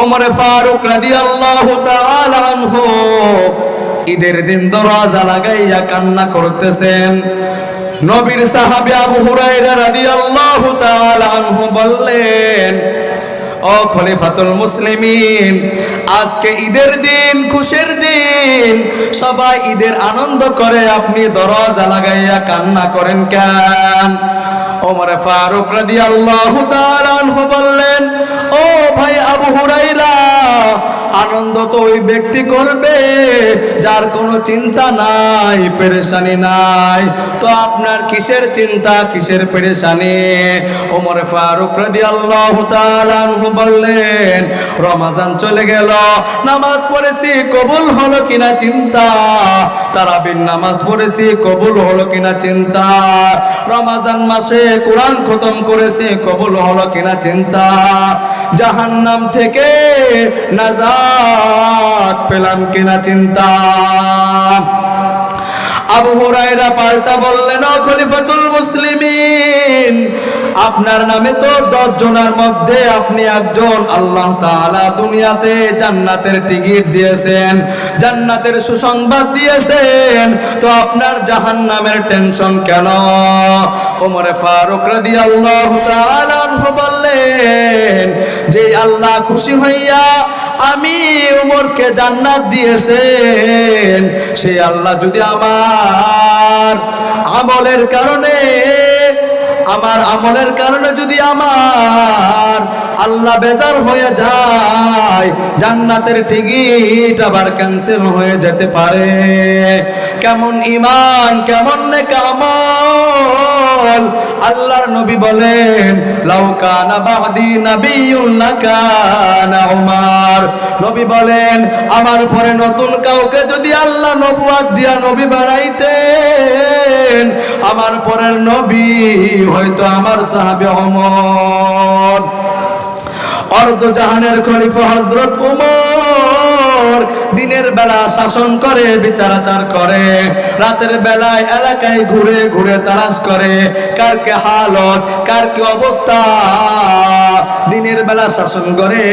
ওমর ফারুক রাদিয়াল্লাহু তাআলা আনহু ঈদের দিন দরজা লাগাইয়া কান্না করতেছেন। নবীর সাহাবী আবু হুরায়রা রাদিয়াল্লাহু তাআলা আনহু বললেন, ও খলিফাতুল মুসলিমিন, আজকে ঈদের দিন, খুশির দিন, সবাই ঈদের আনন্দ করে, আপনি দরজা লাগাইয়া কান্না করেন কেন? ওমর ফারুক রাদিয়াল্লাহু তাআলা আনহু বললেন, ও ভাই আবু হুরায়রা, আনন্দ তো ওই ব্যক্তি করবে যার কোনো চিন্তা নাই, পেরেশানি নাই, তো আপনার কিসের চিন্তা, কিসের পেরেশানি? ওমর ফারুক রাদিয়াল্লাহু তাআলা আনহু বললেন, রমজান চলে গেল, নামাজ পড়েছি, কবুল হলো কিনা চিন্তা, তারাবির নামাজ পড়েছি, কবুল হলো কিনা চিন্তা, রমজান মাসে কোরআন খতম করেছি, কবুল হলো কিনা চিন্তা, জাহান্নাম থেকে নাজাত পেলাম কিনা চিন্তা। আবু হুরায়রা পাল্টা বললেন, ও খলিফাতুল মুসলিমিন, আপনার নামে তো 10 জনের মধ্যে আপনি একজন। আল্লাহ তাআলা দুনিয়াতে জান্নাতের টিকিট দিয়েছেন, জান্নাতের সুসংবাদ দিয়েছেন, তো আপনার জাহান্নামের টেনশন কেন? ওমর ফারুক রাদিয়াল্লাহু তাআলা আনহু বললেন, যে আল্লাহ খুশি হইয়া আমি ওমরকে জান্নাত দিয়েছেন, সেই আল্লাহ যদি আমার আমলের কারণে যদি আমার আল্লাহ বেজার হয়ে যায়, জান্নাতের টিকিট আবার ক্যান্সেল হয়ে যেতে পারে। কেমন ঈমান, কেমন নেক আমল! আল্লাহর নবী বলেন, লাউ কানা বাদি নাবিয়্যুন লাকানা উমর। নবী বলেন, আমার পরে নতুন কাউকে যদি আল্লাহ নবুয়ত দিয়া নবী বানাইতেন, আমার পরের নবী হয়তো আমার সাহাবী ওমর। অর্ধ জাহানের খলিফা হযরত ওমর দিনের বেলা শাসন করে, বিচারাচার করে, রাতের বেলায় এলাকায় ঘুরে ঘুরে তালাশ করে কার কে হালত, কার কি অবস্থা। দিনের বেলা শাসন করে,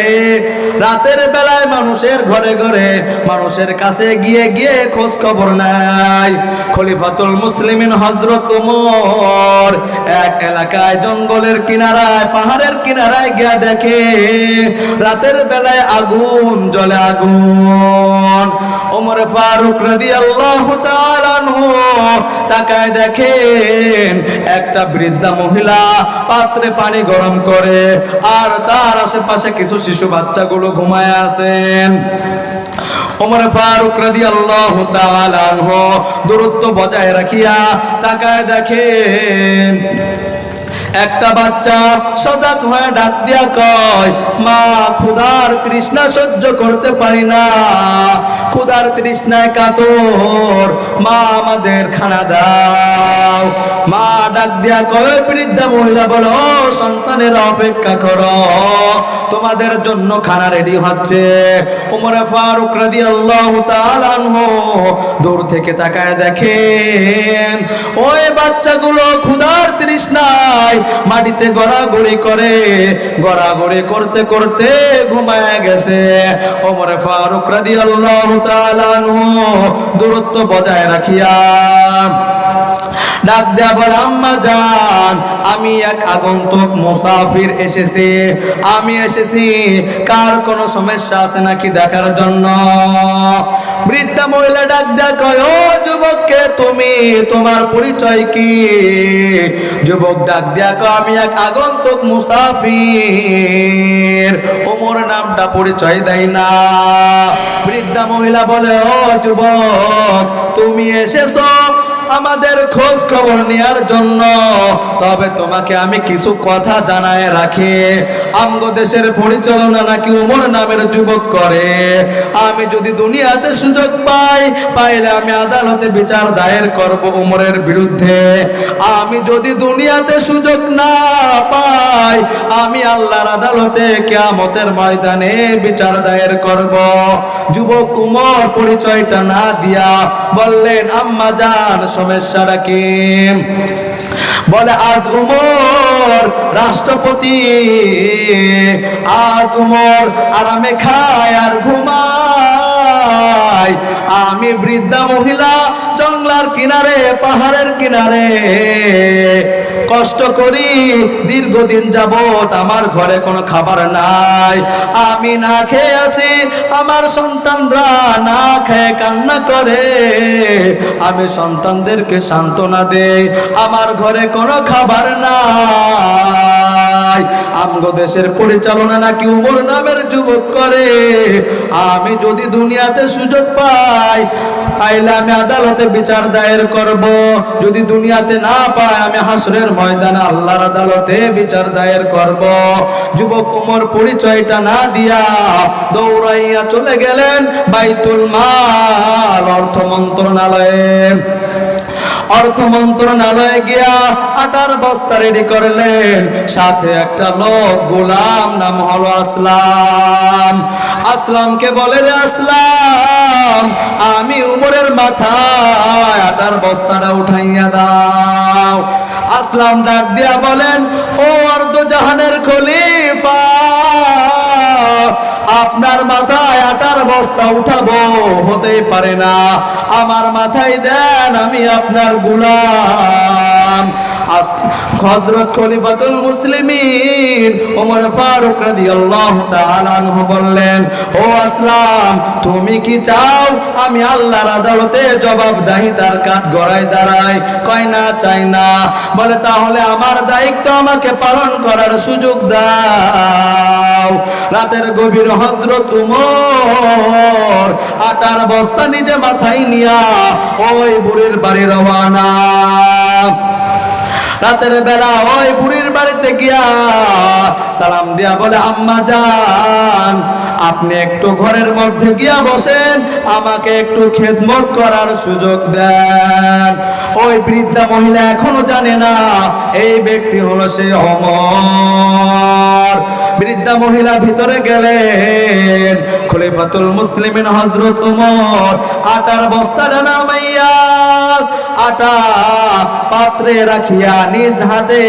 রাতের বেলায় মানুষের ঘরে ঘরে, মানুষের কাছে গিয়ে গিয়ে খোঁজ খবর নেয়। খলিফাতুল মুসলিমিন হযরত ওমর এক এলাকায় জঙ্গলের কিনারায়, পাহাড়ের কিনারায় গিয়ে দেখে রাতের বেলায় আগুন জ্বলে, আগুন। ওমর ফারুক রাদিয়াল্লাহু তাআলা আনহু তাকায় দেখেন একটা বৃদ্ধা মহিলা পাত্রে পানি গরম করে, আর তার আশেপাশে কিছু শিশু বাচ্চাগুলো ঘুমায় আছেন। ওমর ফারুক রাদিয়াল্লাহু তাআলা আনহু দূরত্ব বজায় রাখিয়া তাকায় দেখেন একটা বাচ্চা সজাগ হয়ে ডাক দিয়া কয়, মা, ক্ষুধার তৃষ্ণা সহ্য করতে পারি না, ক্ষুধার তৃষ্ণায় কাতর, মা আমাদের খানা দাও। মা ডাক দিয়া কয়, বৃদ্ধা মহিলা বলো, সন্তানের অপেক্ষা করো, তোমাদের জন্য খানা রেডি হচ্ছে। ওমর ফারুক রাদিয়াল্লাহু তাআলা আনহু দূর থেকে তাকায় দেখেন ওই বাচ্চাগুলো ক্ষুধার তৃষ্ণায় মাটিতে গড়াগড়ি করে, গড়াগড়ি করতে করতে ঘুমায় গেছে। ওমর ফারুক রাদিয়াল্লাহু তাআলা আনহু দূরত্ব বজায় রাখিয়া ডাক দেয়া বলে, আম্মা জান, আমি এক আগন্তুক মুসাফির এসেছি, আমি এসেছি কার কোনো সমস্যা আছে নাকি দেখার জন্য। বৃদ্ধা মহিলা ডাক দেয়া কয়, ও যুবককে তুমি, তোমার পরিচয় কি? যুবক ডাক দেয়া কয়, আমি এক আগন্তুক মুসাফির। ওমর নামটা পরিচয় দেয় না। বৃদ্ধা মহিলা বলে, ও যুবক, তুমি এসেছো আমাদের খোঁজ খবর নেওয়ার জন্য, তবে তোমাকে আমি কিছু কথা জানায় রাখি। আমগো দেশের পরিচালনা নাকি ওমর নামের যুবক করে। আমি যদি দুনিয়াতে সুযোগ পাইলে আমি আদালতে বিচার দায়ের করব ওমরের বিরুদ্ধে। আমি যদি দুনিয়াতে সুযোগ না পাই, আমি আল্লাহর আদালতে কিয়ামতের ময়দানে বিচার দায়ের করব। যুবক ওমর পরিচয়টা না দিয়া বললেন, আম্মা জান, সমস্যাটা কি? বলে আজ উমর রাষ্ট্রপতি, আজ উমর আরামে খায় আর ঘুমায়, আমি বৃদ্ধা মহিলা জঙ্গলার কিনারে পাহাড়ের কিনারে কষ্ট করি দীর্ঘদিন যাবত, আমার ঘরে কোনো খাবার নাই, আমি না খেয়ে আছি, আমার সন্তানরা না খেয়ে কান্না করে, আমি সন্তানদেরকে সান্ত্বনা দেই, আমার ঘরে কোনো খাবার নাই। আমগো দেশের পরিচালনা নাকি উমর নামের যুবক করে, আমি যদি দুনিয়াতে সুযোগ পাই, পাইলে আমি আদালতে বিচার দায়ের করব, যদি দুনিয়াতে না পাই আমি হাসরের ময়দানে আল্লাহর আদালতে বিচার দায়ের করব। যুবক উমর পরিচয়টা না দিয়া দৌড়াইয়া চলে গেলেন বাইতুল মাল, অর্থ মন্ত্রণালয়ে। অর্থ মন্ত্রণালয়ে গিয়া আটার বস্তা রেডি করলেন, সাথে একটা লোক গোলাম, নাম হলো আসলাম। আসলামকে বলে, রে আসলাম, আমি উমরের মাথায় আটার বস্তাটা উঠাইয়া দাও। আসলাম ডাক দিয়া বলেন, ও অর্ধ জাহানের খলিফা, আপনার মাথায় আটার বস্তা উঠাবো হতেই পারে না, আমার মাথায় দেন, আমি আপনার গোলাম। হযরত খলিফাতুল মুসলিমিন ওমর ফারুক রাদিয়াল্লাহু তাআলা আনহু বললেন, ও আসলাম, তুমি কি চাও আমি আল্লাহর আদালতে জবাবদিহিতার কাঠ গড়ায় দাঁড়াই? কয় না, চাই না। বলে, তাহলে আমার দায়িত্ব আমাকে পালন করার সুযোগ দাও। রাতের গভীর হযরত উমর আটার বস্তা নিজে মাথায় নিয়া ওই বুড়ির বাড়ি রওয়ানা। রাতের বেলা ওই বুড়ির বাড়িতে গিয়া সালাম দিয়া বলে, আম্মা জান, আপনি একটু ঘরের মধ্যে গিয়া বসেন, আমাকে একটু খেদমত করার সুযোগ দেন। ওই বৃদ্ধা মহিলা এখনো জানে না এই ব্যক্তি হলো সেই ওমর। বৃদ্ধা মহিলা ভিতরে গেলেন, খলিফাতুল মুসলিমিন হযরত উমর আটার বস্তাটা নামাইয়া আটা পাত্রে রাখিয়া নিজ হাতে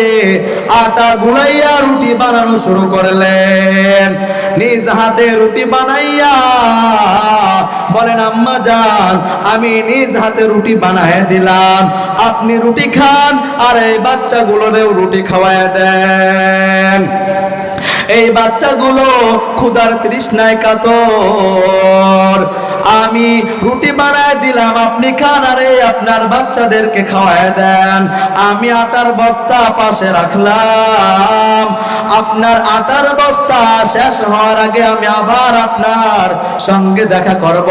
আটা গুলাইয়া রুটি বানানো শুরু করলেন। নিজ হাতে রুটি বানাইয়া বলেন, আম্মা জান, আমি নিজ হাতে রুটি বানায় দিলাম, আপনি রুটি খান আর এই বাচ্চাগুলোরেও রুটি খাওয়ায় দেন। এই বাচ্চাগুলো ক্ষুধার তৃষ্ণায় কাতর, আমি রুটি বানায় দিলাম, আপনি খান আর আপনার বাচ্চাদেরকে খাওয়ায় দেন। আমি আটার বস্তা পাশে রাখলাম, আপনার আটার বস্তা শেষ হওয়ার আগে আমি আবার আপনার সঙ্গে দেখা করব।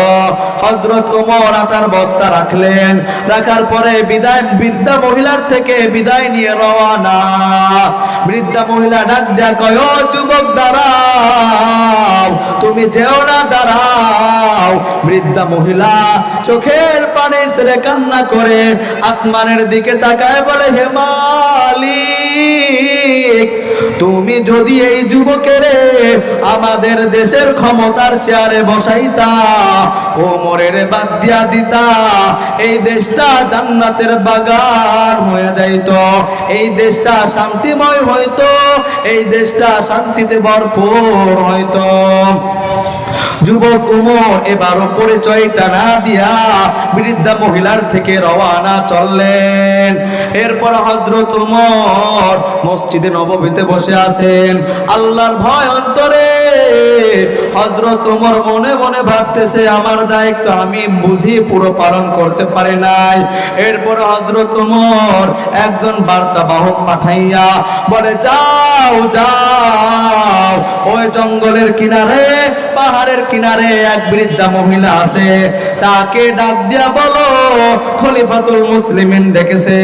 হযরত ওমর আটার বস্তা রাখলেন, রাখার পরে বৃদ্ধা মহিলার থেকে বিদায় নিয়ে রওনা। বৃদ্ধা মহিলা ডাক দেয়া কয়, ও যুবক দাঁড়াও, তুমি যেও না, দাঁড়াও। বৃদ্ধা মহিলা চোখের পানি ছেড়ে কান্না করে আসমানের দিকে তাকায় বলে, হে মালিক, তুমি যদি এই যুবকের আমাদের দেশের ক্ষমতার চেয়ারে বসাইতা, ওমরের বাদ দিয়া দিতা, এই দেশটা জান্নাতের বাগান হয়ে যাইত, এই দেশটা শান্তিময় হইতো, এই দেশটা শান্তিতে ভরপুর হইতো। যুবক উমর এবারও পরিচয়টা না দিয়া বৃদ্ধা মহিলার থেকে রওয়ানা চললেন। এরপর হযরত উমর মসজিদে নববীতে বসে আছেন, আল্লাহর ভয় অন্তরে। হযরত উমর মনে মনে ভাবতেছে, আমার দায়িত্ব আমি বুঝি পুরো পালন করতে পারি নাই। এরপর হযরত উমর একজন বার্তাবাহক পাঠাইয়া বলে, যাও যাও, ওই জঙ্গলের কিনারে পাহাড়ের কিনারে এক বৃদ্ধা মহিলা আছে, তাকে ডাক দিয়া বলো খলিফাতুল মুসলিমিন ডেকেছে।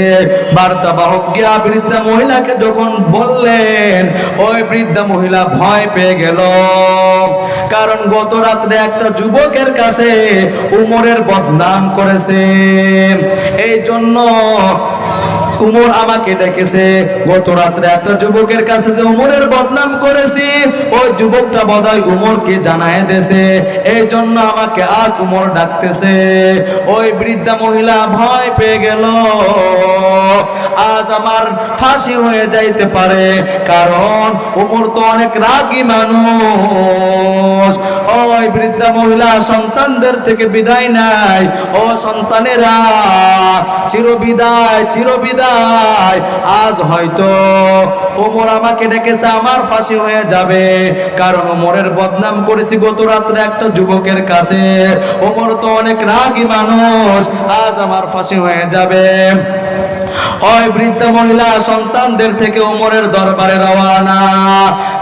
বার্তাবাহক গিয়া বৃদ্ধা মহিলাকে যখন বললেন, ওই বৃদ্ধা মহিলা ভয় পেয়ে গেল, কারণ গত রাত্রে একটা যুবকের কাছে উমরের বদনাম করেছে। এই জন্য উমর আমাকে ডেকেছে গত রাত্রে একটা যুবকের কাছে যে উমরের বদনাম করেছি, ওই যুবকটা বোধহয় উমরকে জানায় দেছে, এই জন্য আমাকে আজ উমর ডাকতেছে। ওই বৃদ্ধা মহিলা ভয় পেয়ে গেল, আজ আমার ফাঁসি হয়ে যাইতে পারে, কারণ উমর তো অনেক রাগী মানুষ। ওই বৃদ্ধা মহিলা সন্তানদের থেকে বিদায় নাই, ও সন্তানেরা চিরবিদায় চিরবিদায়, আজ হয়তো ওমর আমাকে ডেকেছে, আমার ফাঁসি হয়ে যাবে, কারণ ওমরের বদনাম করেছি গত রাত্রে একটা যুবকের কাছে। ওমর তো অনেক রাগী মানুষ, আজ আমার ফাঁসি হয়ে যাবে। ওই বৃদ্ধ মহিলা সন্তানদের থেকে ওমরের দরবারে রওনা।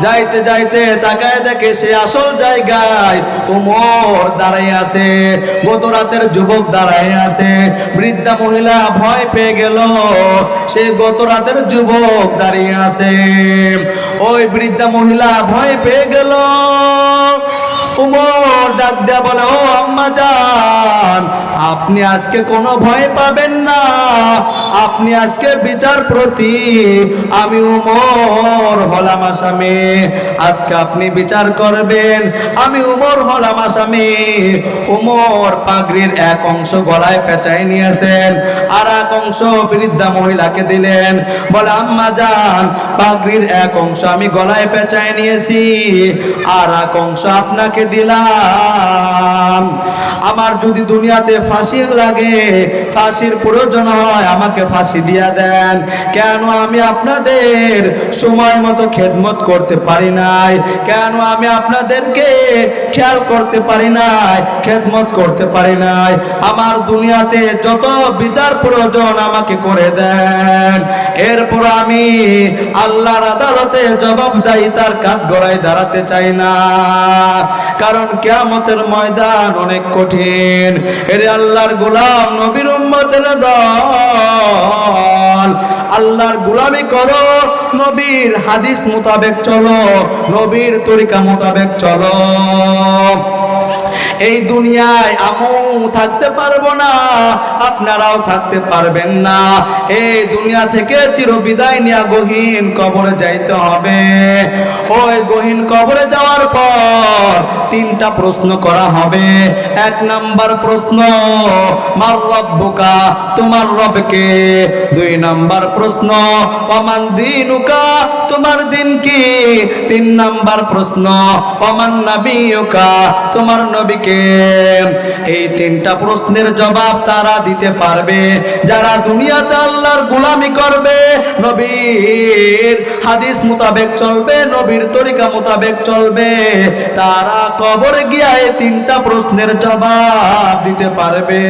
যাইতে যাইতে তাকায় দেখে সে আসল জায়গায় ওমর দাঁড়ায় আছে, গত রাতের যুবক দাঁড়ায় আছে। বৃদ্ধা মহিলা ভয় পেয়ে গেল, সে গত রাতের যুবক দাঁড়িয়ে আছে। ওই বৃদ্ধা মহিলা ভয় পেয়ে গেল। উমর ডাক দেয়া বলে, ও আম্মা জান, আপনি আজকে কোনো ভয় পাবেন না, আপনি আজকে বিচারপতি, আমি উমর হলাম আসামি, আজকে আপনি বিচার করবেন, আমি উমর হলাম আসামি। উমর পাগড়ির এক অংশ গলায় পেঁচায় নিয়েছেন, আর এক অংশ বৃদ্ধা মহিলাকে দিলেন। বলে, আম্মা জান, পাগড়ির এক অংশ আমি গলায় পেঁচায় নিয়েছি, আর এক অংশ আপনাকে দিলাম। আমার যদি দুনিয়াতে ফাঁসি লাগে, ফাঁসির প্রয়োজন হয়, আমাকে ফাঁসি দিয়া দেন। কেন আমি আপনাদের সময় মতো খেদমত করতে পারি নাই? কেন আমি আপনাদেরকে খেয়াল করতে পারি নাই, খেদমত করতে পারি নাই? আমার দুনিয়াতে যত বিচার প্রয়োজন আমাকে করে দেন, এরপর আমি আল্লাহর আদালতে জবাবদাহিতার কাঠগড়ায় দাঁড়াতে চাই না, কারণ কিয়ামতের ময়দান অনেক কঠিন। এরে আল্লাহর গোলাম, নবীর উম্মতের দল, আল্লাহর গোলামি করো, নবীর হাদিস মোতাবেক চলো, নবীর তরিকা মোতাবেক চলো। এই দুনিয়ায় আমিও থাকতে পারবো না, আপনারাও থাকতে পারবেন না। এই দুনিয়া থেকে চিরবিদায় নিয়ে গহীন কবরে যাইতে হবে। ওই গহীন কবরে যাওয়ার পর তিনটা প্রশ্ন করা হবে। এক নাম্বার প্রশ্ন, মার রব্বুকা, তোমার রবকে। দুই নাম্বার প্রশ্ন, ওমান দীনুকা, তোমার দিন কি। তিন নাম্বার প্রশ্ন, ওমান নবিয়ুকা, তোমার নবীকে। এই তিনটা প্রশ্নের জবাব তারা দিতে পারবে যারা দুনিয়াতে আল্লাহর গোলামি করবে, নবীর হাদিস মোতাবেক চলবে, নবীর তরিকা মোতাবেক চলবে। তারা কবরে গিয়ে এই তিনটা প্রশ্নের জবাব দিতে পারবে।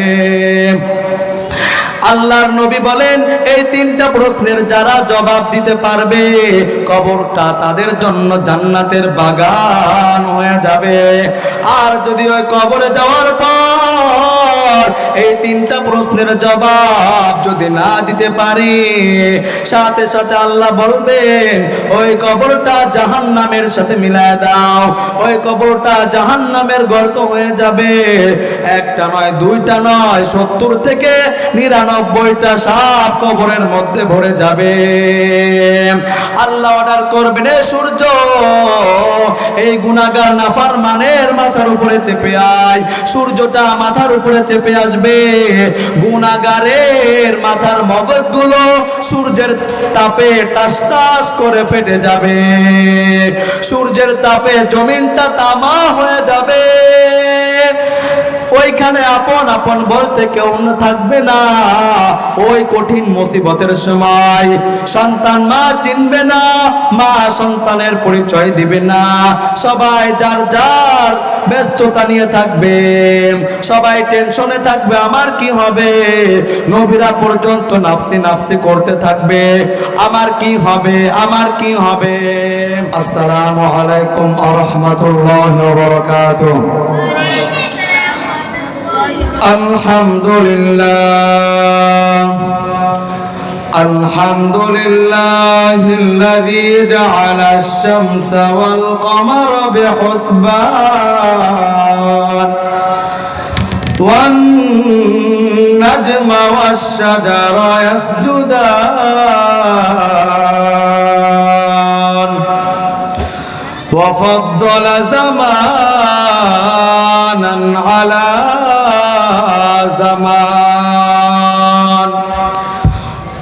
আল্লাহর নবী বলেন, এই তিনটা প্রশ্নের যারা জবাব দিতে পারবে, কবরটা তাদের জন্য জান্নাতের বাগান হয়ে যাবে। আর যদি ওই কবরে যাওয়ার পর এই তিনটা প্রশ্নের জবাব যদি না দিতে পারি, সাথে সাথে আল্লাহ বলবেন, ওই কবরটা জাহান্নামের সাথে মিলায় দাও, ওই কবরটা জাহান্নামের গর্ত হয়ে যাবে। একটা নয়, দুইটা নয়, 70 থেকে 99টা সাপ কবরের মধ্যে ভরে যাবে। আল্লাহ অর্ডার করবেন, সূর্য এই গুনাহগার নাফরমানের মাথার উপরে চেপে আয়। সূর্যটা মাথার উপরে চেপে আসবে, গুনাহগারের মাথার মগজগুলো সূর্যের তাপে টাস টাস করে ফেটে যাবে। সূর্যের তাপে জমিনটা তামা হয়ে যাবে। ওইখানে আপন আপন বলতে কেউ থাকবে না। ওই কঠিন মুসিবতের সময় সন্তান মা চিনবে না, মা সন্তানের পরিচয় দিবে না। সবাই যার যার ব্যস্ততা নিয়ে থাকবে, সবাই টেনশনে থাকবে, আমার কি হবে। নবীরা পর্যন্ত নাফসি নাফসি করতে থাকবে, আমার কি হবে, আমার কি হবে। আসসালামু আলাইকুম ওয়া রাহমাতুল্লাহি ওয়া বারাকাতুহু। আলহামদুলিল্লাহ, আলহামদুলিল্লাহিল্লাযী জাআলা আশ-শামসা ওয়াল কমারা বিহুসবান ওয়ান নাজমা ওয়াশ-শাজারা ইয়াসজুদান وفضل زمانا على زمان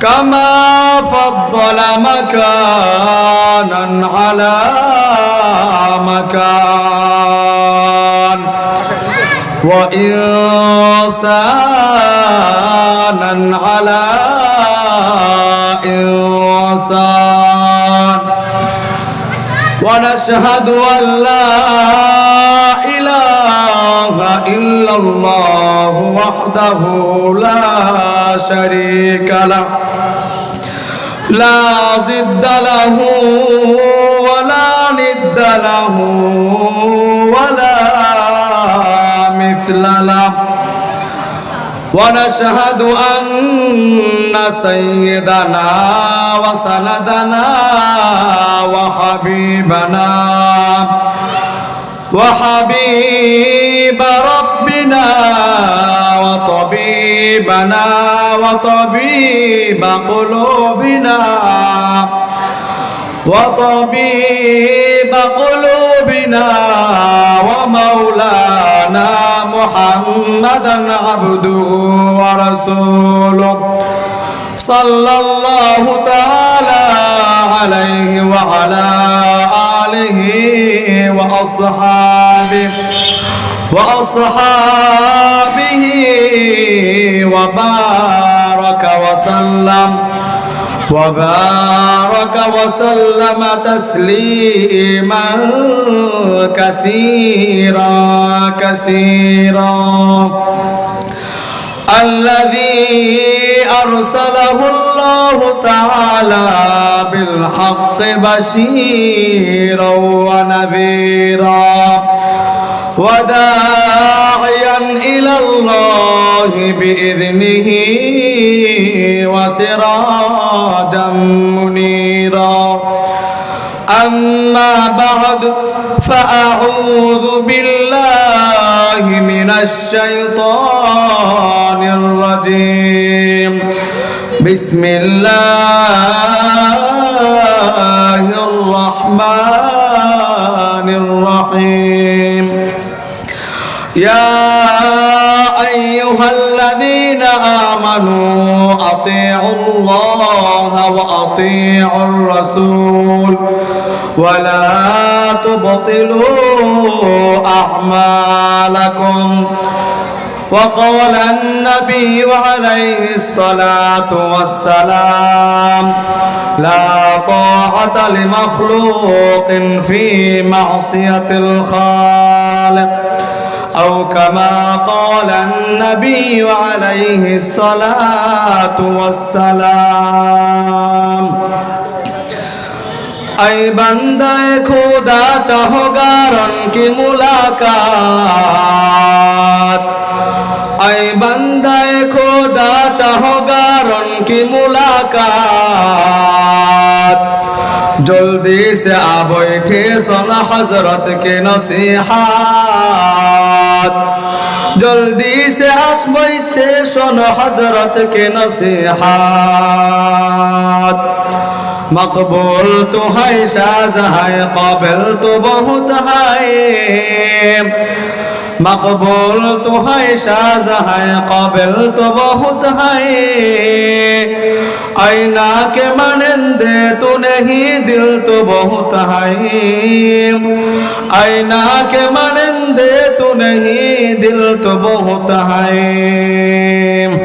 كما فضل مكانا على مكان وإنسانا على إنسان ونشهد أن لا إله إلا الله وحده لا شريك له لا ضد له ولا ند له ولا مثل له ونشهد أن سيدنا وسندنا وحبيب ربنا وطبيبنا وطبيب قلوبنا ومولانا محمدا عبده ورسوله صلى الله تعالى عليه وعلى آله وأصحابه وبارك وسلم تسليما كثيرا الذي أرسله الله تعالى بالحق بشيرا ونذيرا وداعيا إلى الله بإذنه وسراجا منيرا أما بعد فأعوذ بالله من الشيطان الرجيم بسم الله الرحمن الرحيم يا أيها الذين آمنوا أطيعوا الله وأطيعوا الرسول ولا تبطلوا أعمالكم وقال النبي عليه الصلاة والسلام لا طاعة لمخلوق في معصية الخالق أو كما قال النبي عليه الصلاة والسلام ऐ बंदे खुदा चाहोगा रन की मुलाकात ऐ बंदे खुदा चाहोगा रन की मुलाकात जल्दी से आ बैठे सुन हजरत के नसीहत जल्दी से आस बैठे सुन हजरत के नसीहत मकबूल तो है शाहजहां काबिल तो बहुत है मकबूल तो है शाहजहां काबिल तो बहुत है आईना के मानंदे तो नहीं दिल तो बहुत है आईना के मानंदे तो नहीं दिल तो बहुत है